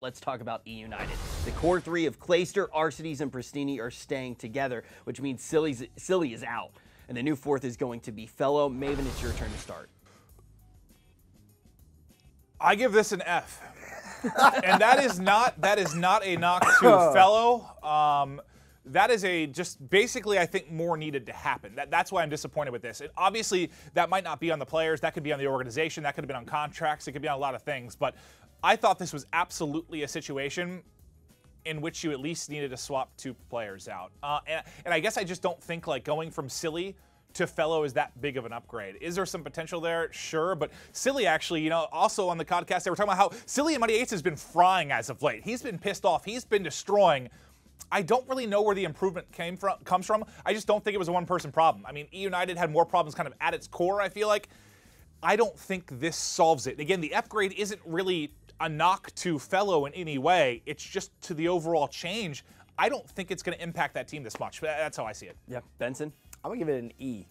let's talk eUnited. The core three of Clayster, Arcides, and Pristini are staying together, which means Silly is out. And the new fourth is going to be Fellow. Maven, it's your turn to start. I give this an F. And that is not a knock to Fellow. That is just basically, I think, more needed to happen. That's why I'm disappointed with this. And obviously, that might not be on the players. That could be on the organization. That could have been on contracts. It could be on a lot of things. But I thought this was absolutely a situation in which you at least needed to swap two players out. And I guess I just don't think like going from Silly to Fellow is that big of an upgrade. Is there some potential there? Sure, but Silly actually, you know, also on the podcast, they were talking about how Silly in Mighty Eights has been frying as of late. He's been pissed off. He's been destroying. I don't really know where the improvement comes from. I just don't think it was a one-person problem. I mean, eUnited had more problems kind of at its core, I feel like. I don't think this solves it. Again, the upgrade isn't really a knock to Fellow in any way. It's just to the overall change. I don't think it's going to impact that team this much. That's how I see it. Yeah, Benson? I'm going to give it an E.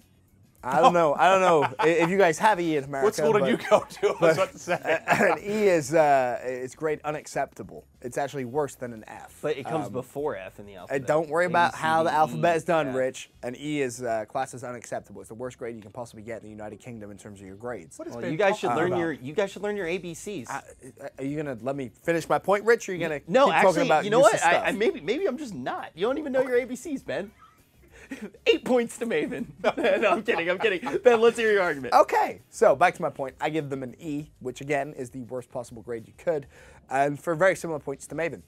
I don't know if you guys have E in America. What school did you go to? I was about to say. An E is it's grade unacceptable. It's actually worse than an F. But it comes before F in the alphabet. Don't worry about how the alphabet is done, yeah. Rich. An E is classed as unacceptable. It's the worst grade you can possibly get in the United Kingdom in terms of your grades. Well, you guys should learn your ABCs. Are you gonna let me finish my point, Rich? Or are you gonna no, keep actually, talking about you know what? Maybe I'm just not. You don't even know your ABCs, Ben. 8 points to Maven. No, I'm kidding. Ben, let's hear your argument. Okay, so back to my point. I give them an E, which again is the worst possible grade you could, and for very similar points to Maven.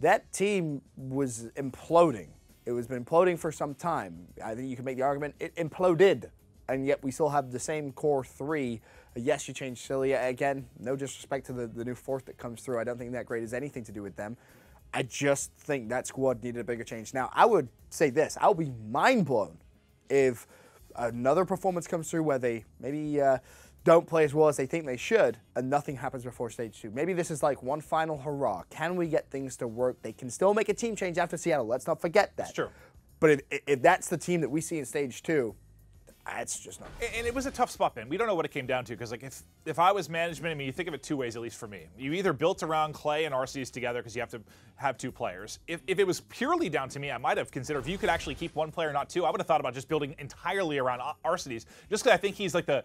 That team was imploding. It was been imploding for some time. I think you can make the argument it imploded, and yet we still have the same core three. Yes, you changed Cilia again. No disrespect to the new fourth that comes through. I don't think that grade has anything to do with them. I just think that squad needed a bigger change. Now, I would say this. I would be mind blown if another performance comes through where they maybe don't play as well as they think they should and nothing happens before stage 2. Maybe this is like one final hurrah. Can we get things to work? They can still make a team change after Seattle. Let's not forget that. It's true. But if that's the team that we see in stage 2, it's just not. And it was a tough spot, Ben. We don't know what it came down to because, like, if I was management, I mean, you think of it two ways, at least for me. You either built around Clay and Arcides together because you have to have two players. If it was purely down to me, I might have considered if you could actually keep one player, not two, I would have thought about just building entirely around Arcides, just because I think he's like the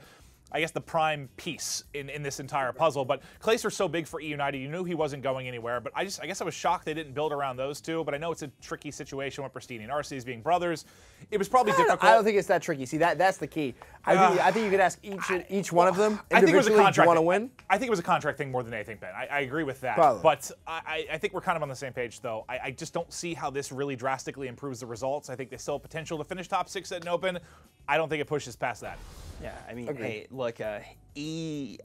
prime piece in this entire puzzle. But Clayster's so big for eUnited, you knew he wasn't going anywhere. But I guess I was shocked they didn't build around those two. But I know it's a tricky situation with Pristini and Arcides being brothers. It was probably difficult. I don't think it's that tricky. See, that's the key. I think you could ask each one of them individually, do you want to win? I think it was a contract thing more than anything, Ben. I agree with that. Probably. But I think we're kind of on the same page, though. I just don't see how this really drastically improves the results. I think they still have potential to finish top 6 at an open. I don't think it pushes past that. Yeah, I mean, hey, look,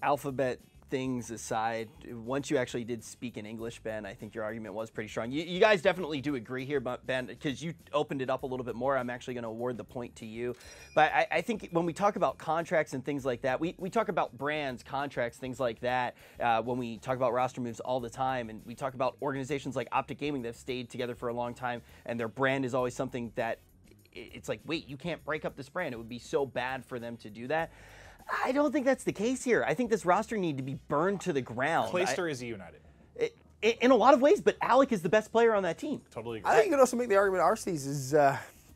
alphabet things aside, once you actually did speak in English, Ben, I think your argument was pretty strong. You guys definitely do agree here, but Ben, because you opened it up a little bit more, I'm actually going to award the point to you. But I think when we talk about contracts and things like that, we talk about brands, contracts, things like that when we talk about roster moves all the time, and we talk about organizations like ASTRO Gaming that have stayed together for a long time, and their brand is always something that it's like, wait, you can't break up this brand. It would be so bad for them to do that. I don't think that's the case here. I think this roster need to be burned to the ground. Clayster is eUnited. In a lot of ways, but Alec is the best player on that team. Totally agree. I think you could also make the argument Arcides is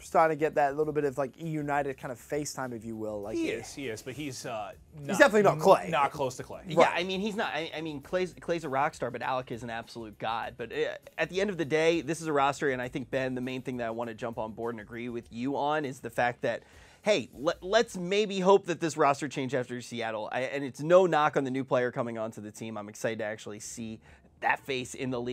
starting to get that little bit of like eUnited kind of FaceTime, if you will. Like he is, but he's definitely not Clay. Not close to Clay. Yeah, right. I mean, he's not. I mean, Clay's a rock star, but Alec is an absolute god. But at the end of the day, this is a roster, and I think, Ben, the main thing that I want to jump on board and agree with you on is the fact that, hey, let's maybe hope that this roster change after Seattle. And it's no knock on the new player coming onto the team. I'm excited to actually see that face in the league.